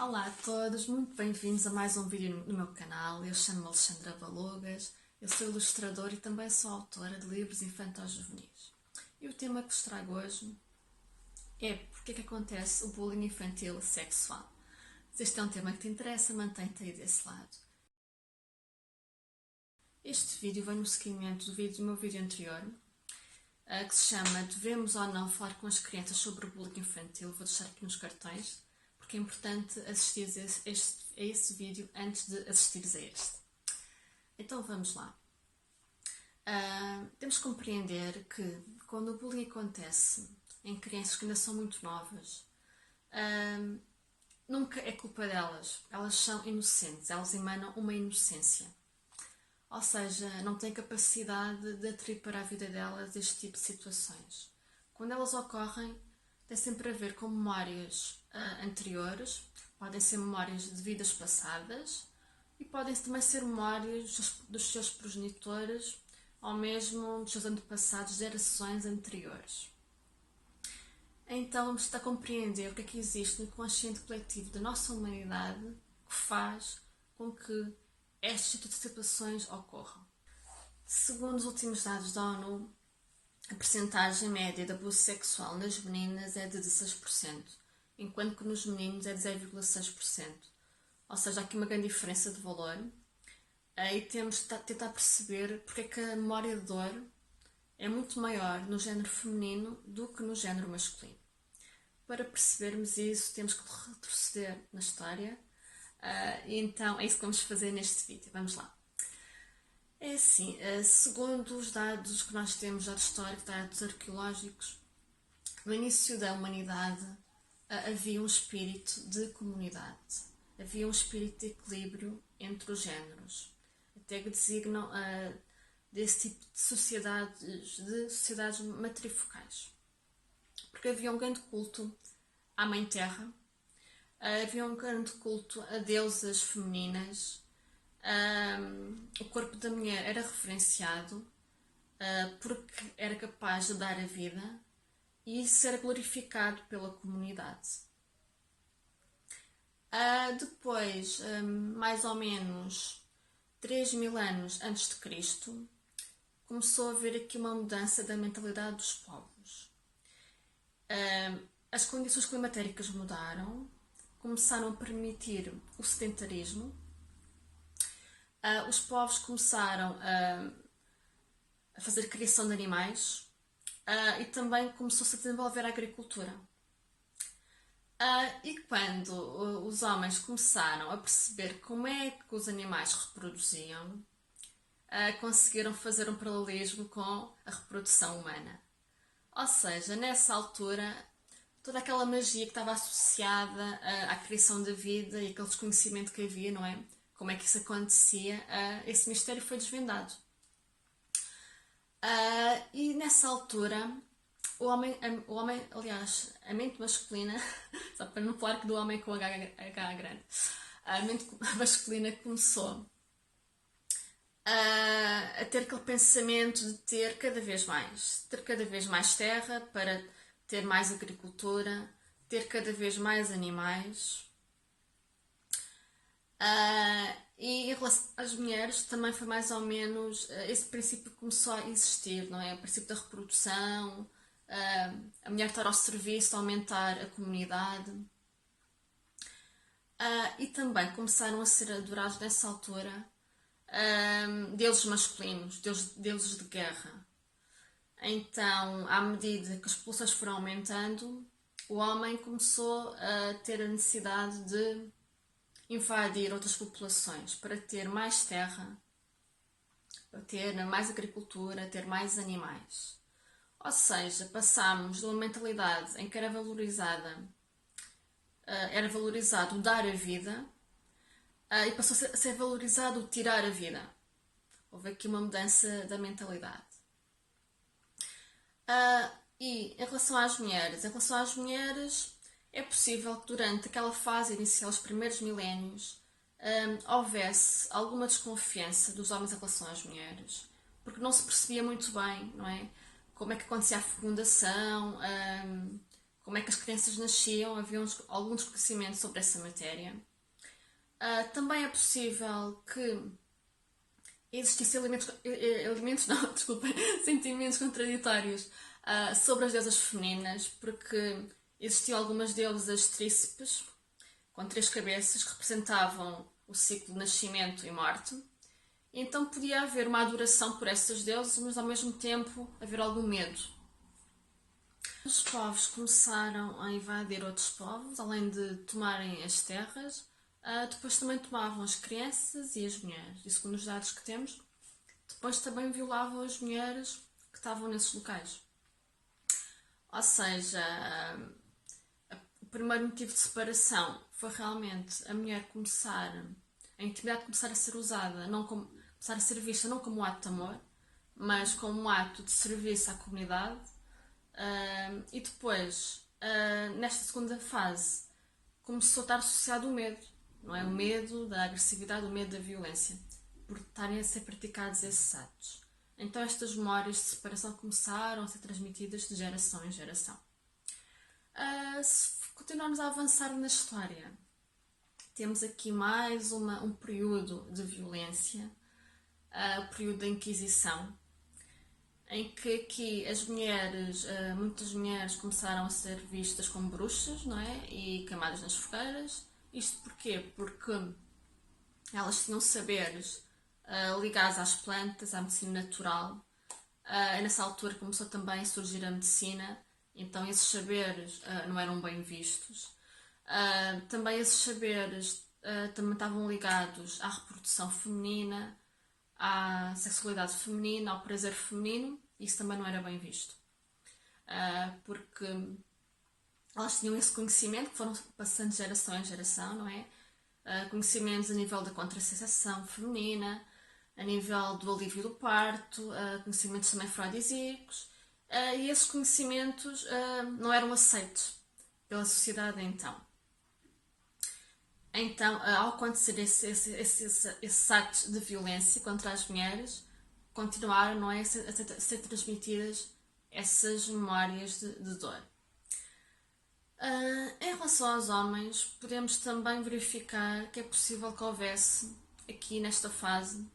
Olá a todos, muito bem-vindos a mais um vídeo no meu canal. Eu chamo-me Alexandra Balugas, eu sou ilustradora e também sou autora de livros infantil-juvenis. E o tema que vos trago hoje é porque é que acontece o bullying infantil sexual. Se este é um tema que te interessa, mantém-te aí desse lado. Este vídeo vem no seguimento do meu vídeo anterior, que se chama Devemos ou não falar com as crianças sobre o bullying infantil. Vou deixar aqui nos cartões, porque é importante assistir a esse vídeo antes de assistires a este. Então vamos lá. Temos que compreender que quando o bullying acontece em crianças que ainda são muito novas, nunca é culpa delas. Elas são inocentes, elas emanam uma inocência. Ou seja, não têm capacidade de atrair para a vida delas este tipo de situações. Quando elas ocorrem, tem sempre a ver com memórias anteriores, podem ser memórias de vidas passadas e podem também ser memórias dos seus progenitores ou mesmo dos seus antepassados, gerações anteriores. Então vamos tentar compreender o que é que existe no inconsciente coletivo da nossa humanidade que faz com que estas situações ocorram. Segundo os últimos dados da ONU, a percentagem média de abuso sexual nas meninas é de 16%, enquanto que nos meninos é de 0,6%. Ou seja, há aqui uma grande diferença de valor. E temos de tentar perceber porque é que a memória de dor é muito maior no género feminino do que no género masculino. Para percebermos isso, temos que retroceder na história. E então é isso que vamos fazer neste vídeo. Vamos lá. É assim, segundo os dados que nós temos já de histórico, dados arqueológicos, no início da humanidade havia um espírito de comunidade, havia um espírito de equilíbrio entre os géneros, até que designam desse tipo de sociedades matrifocais. Porque havia um grande culto à Mãe Terra, havia um grande culto a deusas femininas, o corpo da mulher era referenciado porque era capaz de dar a vida e isso era glorificado pela comunidade. Depois, mais ou menos 3.000 anos antes de Cristo, começou a haver aqui uma mudança da mentalidade dos povos. As condições climatéricas mudaram, começaram a permitir o sedentarismo, os povos começaram a fazer criação de animais e também começou-se a desenvolver a agricultura. E quando os homens começaram a perceber como é que os animais reproduziam, conseguiram fazer um paralelismo com a reprodução humana. Ou seja, nessa altura, toda aquela magia que estava associada à criação da vida e aquele desconhecimento que havia, não é? Como é que isso acontecia, esse mistério foi desvendado. E nessa altura, o homem, aliás, a mente masculina, só para não falar que do homem com H grande, a mente masculina começou a ter aquele pensamento de ter cada vez mais terra para ter mais agricultura, ter cada vez mais animais. E em relação às mulheres também foi mais ou menos esse princípio que começou a existir, não é? O princípio da reprodução, a mulher estar ao serviço, aumentar a comunidade. E também começaram a ser adorados nessa altura deuses masculinos, deuses de guerra. Então, à medida que as populações foram aumentando, o homem começou a ter a necessidade de invadir outras populações para ter mais terra, para ter mais agricultura, ter mais animais. Ou seja, passámos de uma mentalidade em que era valorizado dar a vida e passou a ser valorizado tirar a vida. Houve aqui uma mudança da mentalidade. E em relação às mulheres, é possível que durante aquela fase inicial, os primeiros milénios, houvesse alguma desconfiança dos homens em relação às mulheres, porque não se percebia muito bem, não é? Como é que acontecia a fecundação, como é que as crianças nasciam, havia algum desconhecimento sobre essa matéria. Também é possível que existissem elementos não, desculpa, sentimentos contraditórios sobre as deusas femininas, porque existiam algumas deusas trícepes, com 3 cabeças, que representavam o ciclo de nascimento e morte. Então podia haver uma adoração por essas deusas, mas ao mesmo tempo haver algum medo. Os povos começaram a invadir outros povos, além de tomarem as terras, depois também tomavam as crianças e as mulheres. E segundo os dados que temos, depois também violavam as mulheres que estavam nesses locais. Ou seja, o primeiro motivo de separação foi realmente a mulher a intimidade começar a ser usada, começar a ser vista não como um ato de amor, mas como um ato de serviço à comunidade. E depois, nesta segunda fase, começou a estar associado o medo, não é? O medo da agressividade, o medo da violência, por estarem a ser praticados esses atos. Então estas memórias de separação começaram a ser transmitidas de geração em geração. Se continuarmos a avançar na história, temos aqui mais um período de violência, o período da Inquisição, em que aqui as mulheres, muitas mulheres começaram a ser vistas como bruxas, não é? E queimadas nas fogueiras. Isto porquê? Porque elas tinham saberes ligados às plantas, à medicina natural. Nessa altura começou também a surgir a medicina, então esses saberes não eram bem vistos. Também esses saberes também estavam ligados à reprodução feminina, à sexualidade feminina, ao prazer feminino. Isso também não era bem visto. Porque elas tinham esse conhecimento que foram passando de geração em geração, não é? Conhecimentos a nível da contracepção feminina, a nível do alívio do parto, conhecimentos também afrodisíacos, e esses conhecimentos não eram aceitos pela sociedade então. Então, ao acontecer esses atos de violência contra as mulheres, continuaram, não é, a ser transmitidas essas memórias de dor. Em relação aos homens, podemos também verificar que é possível que houvesse, aqui nesta fase,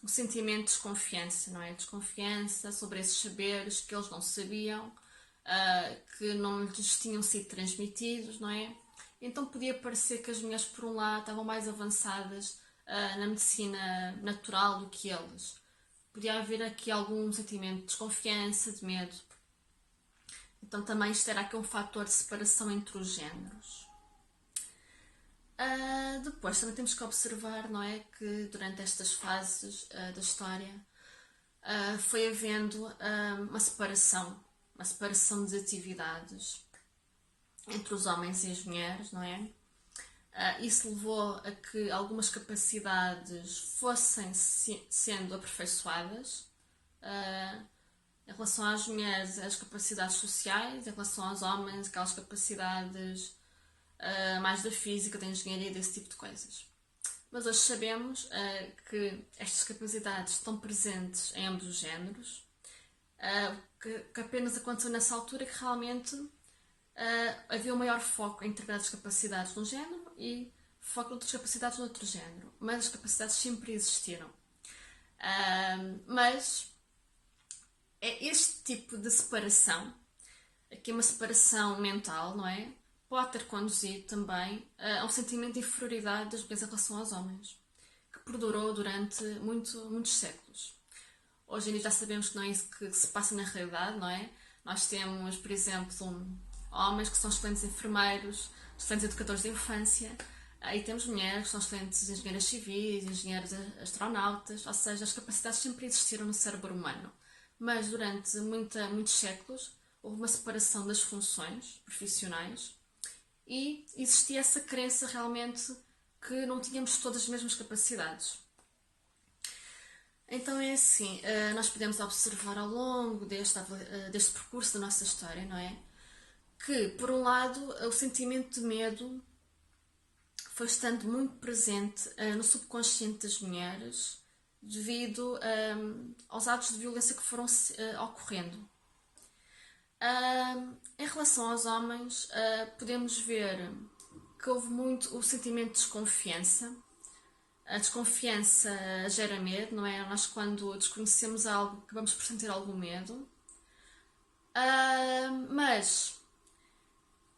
um sentimento de desconfiança, não é? Desconfiança sobre esses saberes que eles não sabiam, que não lhes tinham sido transmitidos, não é? Então podia parecer que as mulheres, por um lado, estavam mais avançadas na medicina natural do que eles. Podia haver aqui algum sentimento de desconfiança, de medo. Então também isto era aqui um fator de separação entre os géneros. Depois também temos que observar, não é, que durante estas fases da história foi havendo uma separação de atividades entre os homens e as mulheres, não é? Isso levou a que algumas capacidades fossem sendo aperfeiçoadas. Em relação às mulheres, as capacidades sociais; em relação aos homens, aquelas capacidades mais da física, da engenharia, desse tipo de coisas. Mas hoje sabemos que estas capacidades estão presentes em ambos os géneros, que apenas aconteceu nessa altura que realmente havia um maior foco em determinadas capacidades num género e foco em outras capacidades no outro género. Mas as capacidades sempre existiram. Mas é este tipo de separação, aqui uma separação mental, não é? Pode ter conduzido também a um sentimento de inferioridade das mulheres em relação aos homens, que perdurou durante muitos séculos. Hoje em dia já sabemos que não é isso que se passa na realidade, não é? Nós temos, por exemplo, homens que são excelentes enfermeiros, excelentes educadores de infância, e temos mulheres que são excelentes engenheiras civis, engenheiros astronautas, ou seja, as capacidades sempre existiram no cérebro humano. Mas durante muitos séculos houve uma separação das funções profissionais e existia essa crença realmente que não tínhamos todas as mesmas capacidades. Então é assim, nós podemos observar ao longo deste percurso da nossa história, não é? Que, por um lado, o sentimento de medo foi estando muito presente no subconsciente das mulheres devido aos atos de violência que foram ocorrendo. Em relação aos homens, podemos ver que houve muito o sentimento de desconfiança. A desconfiança gera medo, não é? Nós, quando desconhecemos algo, acabamos por sentir algum medo. Mas,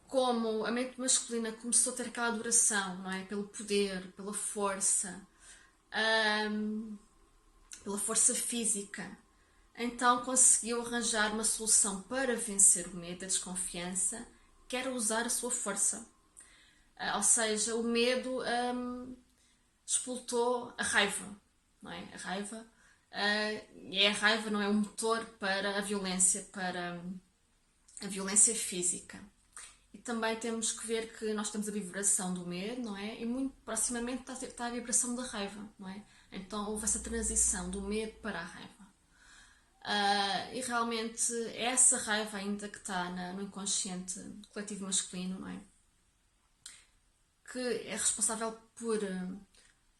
como a mente masculina começou a ter aquela adoração, não é? Pelo poder, pela força física, então conseguiu arranjar uma solução para vencer o medo, a desconfiança, que era usar a sua força. Ou seja, o medo explotou a raiva, não é? A raiva, e a raiva não é um motor para a violência física. E também temos que ver que nós temos a vibração do medo, não é? E muito proximamente está a vibração da raiva, não é? Então houve essa transição do medo para a raiva. E realmente é essa raiva ainda que está no inconsciente coletivo masculino, não é? Que é responsável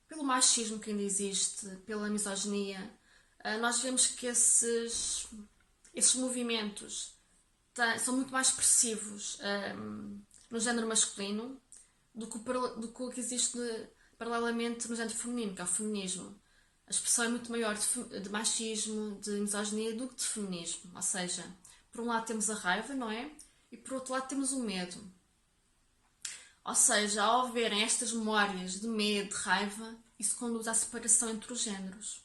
pelo machismo que ainda existe, pela misoginia. Nós vemos que esses movimentos são muito mais expressivos no género masculino do que o que existe paralelamente no género feminino, que é o feminismo. A expressão é muito maior de machismo, de misoginia, do que de feminismo. Ou seja, por um lado temos a raiva, não é? E por outro lado temos o medo. Ou seja, ao haverem estas memórias de medo, de raiva, isso conduz à separação entre os géneros,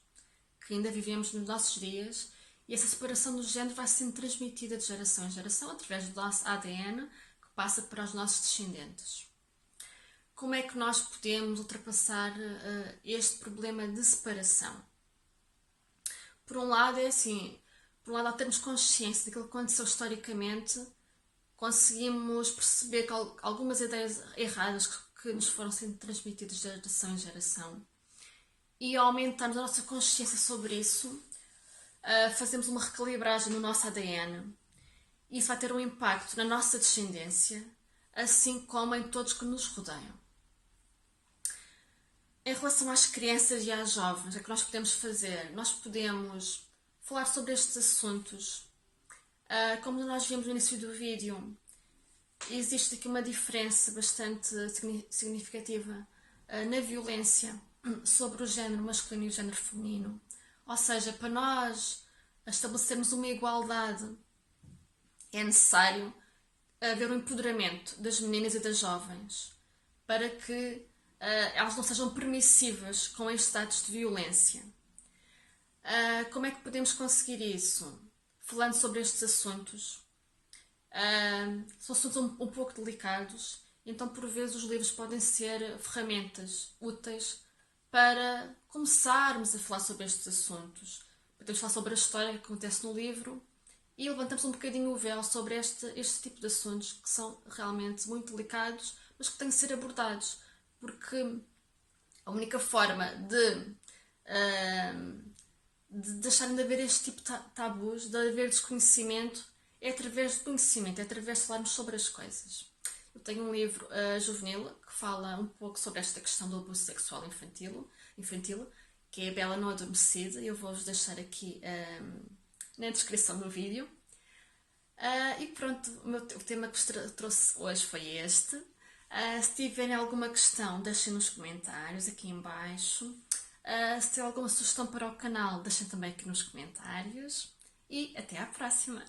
que ainda vivemos nos nossos dias, e essa separação do género vai sendo transmitida de geração em geração através do nosso ADN, que passa para os nossos descendentes. Como é que nós podemos ultrapassar este problema de separação? Por um lado, é assim, por um lado, ao termos consciência daquilo que aconteceu historicamente, conseguimos perceber que algumas ideias erradas que nos foram sendo transmitidas de geração em geração, e ao aumentarmos a nossa consciência sobre isso, fazemos uma recalibragem no nosso ADN. E isso vai ter um impacto na nossa descendência, assim como em todos que nos rodeiam. Em relação às crianças e às jovens, o que nós podemos fazer? Nós podemos falar sobre estes assuntos. Como nós vimos no início do vídeo, existe aqui uma diferença bastante significativa na violência sobre o género masculino e o género feminino. Ou seja, para nós estabelecermos uma igualdade, é necessário haver um empoderamento das meninas e das jovens para que elas não sejam permissivas com estes atos de violência. Como é que podemos conseguir isso? Falando sobre estes assuntos. São assuntos um pouco delicados, então por vezes os livros podem ser ferramentas úteis para começarmos a falar sobre estes assuntos. Podemos falar sobre a história que acontece no livro e levantamos um bocadinho o véu sobre este tipo de assuntos que são realmente muito delicados, mas que têm de ser abordados, porque a única forma de deixarem de haver este tipo de tabus, de haver desconhecimento, é através do conhecimento, é através de falarmos sobre as coisas. Eu tenho um livro juvenil que fala um pouco sobre esta questão do abuso sexual infantil, que é A Bela Não Adormecida, e eu vou-vos deixar aqui na descrição do vídeo. E pronto, o tema que vos trouxe hoje foi este. Se tiverem alguma questão, deixem nos comentários aqui em baixo. Se tiver alguma sugestão para o canal, deixem também aqui nos comentários. E até à próxima!